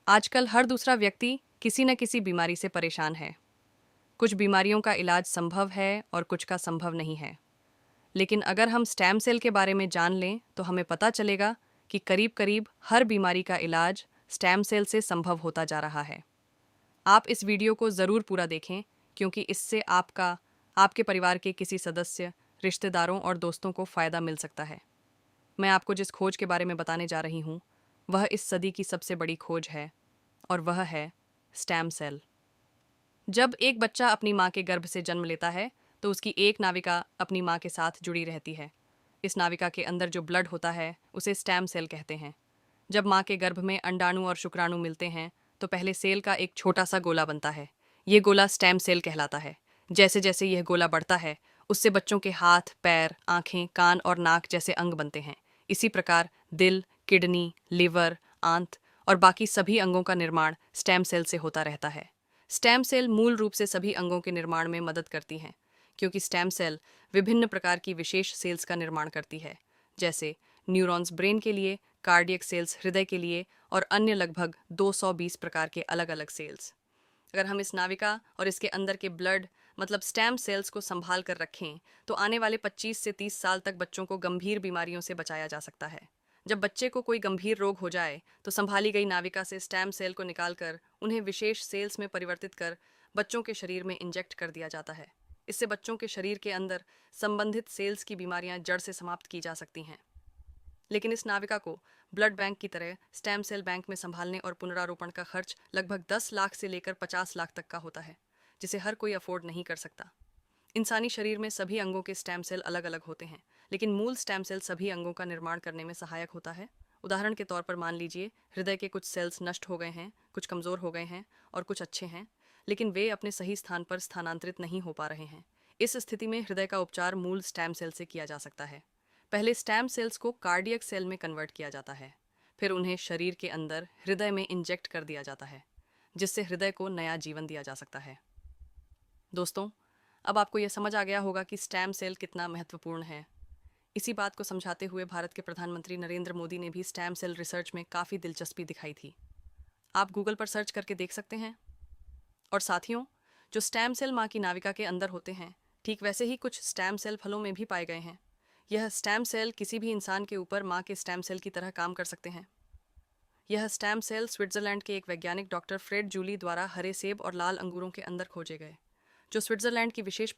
आजकल हर दूसरा व्यक्ति किसी न किसी बीमारी से परेशान है। कुछ बीमारियों का इलाज संभव है और कुछ का संभव नहीं है। लेकिन अगर हम स्टेम सेल के बारे में जान लें तो हमें पता चलेगा कि करीब करीब हर बीमारी का इलाज स्टेम सेल से संभव होता जा रहा है। आप इस वीडियो को ज़रूर पूरा देखें, क्योंकि इससे आपके परिवार के किसी सदस्य, रिश्तेदारों और दोस्तों को फ़ायदा मिल सकता है। मैं आपको जिस खोज के बारे में बताने जा रही हूँ, वह इस सदी की सबसे बड़ी खोज है, और वह है स्टेम सेल। जब एक बच्चा अपनी माँ के गर्भ से जन्म लेता है तो उसकी एक नाविका अपनी माँ के साथ जुड़ी रहती है। इस नाविका के अंदर जो ब्लड होता है उसे स्टेम सेल कहते हैं। जब माँ के गर्भ में अंडाणु और शुक्राणु मिलते हैं तो पहले सेल का एक छोटा सा गोला बनता है। ये गोला स्टेम सेल कहलाता है। जैसे जैसे यह गोला बढ़ता है, उससे बच्चों के हाथ, पैर, आँखें, कान और नाक जैसे अंग बनते हैं। इसी प्रकार दिल, किडनी, लिवर, आंत और बाकी सभी अंगों का निर्माण स्टेम सेल से होता रहता है। स्टेम सेल मूल रूप से सभी अंगों के निर्माण में मदद करती हैं, क्योंकि स्टेम सेल विभिन्न प्रकार की विशेष सेल्स का निर्माण करती है, जैसे न्यूरॉन्स ब्रेन के लिए, कार्डियक सेल्स हृदय के लिए और अन्य लगभग 220 प्रकार के अलग अलग सेल्स। अगर हम इस नाविका और इसके अंदर के ब्लड मतलब स्टेम सेल्स को संभाल कर रखें तो आने वाले 25 से 30 साल तक बच्चों को गंभीर बीमारियों से बचाया जा सकता है। जब बच्चे को कोई गंभीर रोग हो जाए तो संभाली गई नाविका से स्टेम सेल को निकालकर उन्हें विशेष सेल्स में परिवर्तित कर बच्चों के शरीर में इंजेक्ट कर दिया जाता है। इससे बच्चों के शरीर के अंदर संबंधित सेल्स की बीमारियां जड़ से समाप्त की जा सकती हैं। लेकिन इस नाविका को ब्लड बैंक की तरह स्टेम सेल बैंक में संभालने और पुनरारोपण का खर्च लगभग 10 लाख से लेकर 50 लाख तक का होता है, जिसे हर कोई अफोर्ड नहीं कर सकता। इंसानी शरीर में सभी अंगों के स्टेम सेल अलग अलग होते हैं, लेकिन मूल स्टेम सेल सभी अंगों का निर्माण करने में सहायक होता है। उदाहरण के तौर पर मान लीजिए हृदय के कुछ सेल्स नष्ट हो गए हैं, कुछ कमज़ोर हो गए हैं और कुछ अच्छे हैं, लेकिन वे अपने सही स्थान पर स्थानांतरित नहीं हो पा रहे हैं। इस स्थिति में हृदय का उपचार मूल स्टेम सेल से किया जा सकता है। पहले स्टेम सेल्स को कार्डियक सेल में कन्वर्ट किया जाता है, फिर उन्हें शरीर के अंदर हृदय में इंजेक्ट कर दिया जाता है, जिससे हृदय को नया जीवन दिया जा सकता है। दोस्तों, अब आपको यह समझ आ गया होगा कि स्टेम सेल कितना महत्वपूर्ण है। इसी बात को समझाते हुए भारत के प्रधानमंत्री नरेंद्र मोदी ने भी स्टेम सेल रिसर्च में काफ़ी दिलचस्पी दिखाई थी। आप गूगल पर सर्च करके देख सकते हैं। और साथियों, जो स्टेम सेल माँ की नाविका के अंदर होते हैं, ठीक वैसे ही कुछ स्टेम सेल फलों में भी पाए गए हैं। यह स्टेम सेल किसी भी इंसान के ऊपर माँ के स्टेम सेल की तरह काम कर सकते हैं। यह स्टेम सेल स्विट्जरलैंड के एक वैज्ञानिक डॉक्टर फ्रेड जूली द्वारा हरे सेब और लाल अंगूरों के अंदर खोजे गए, जो स्विट्जरलैंड की विशेष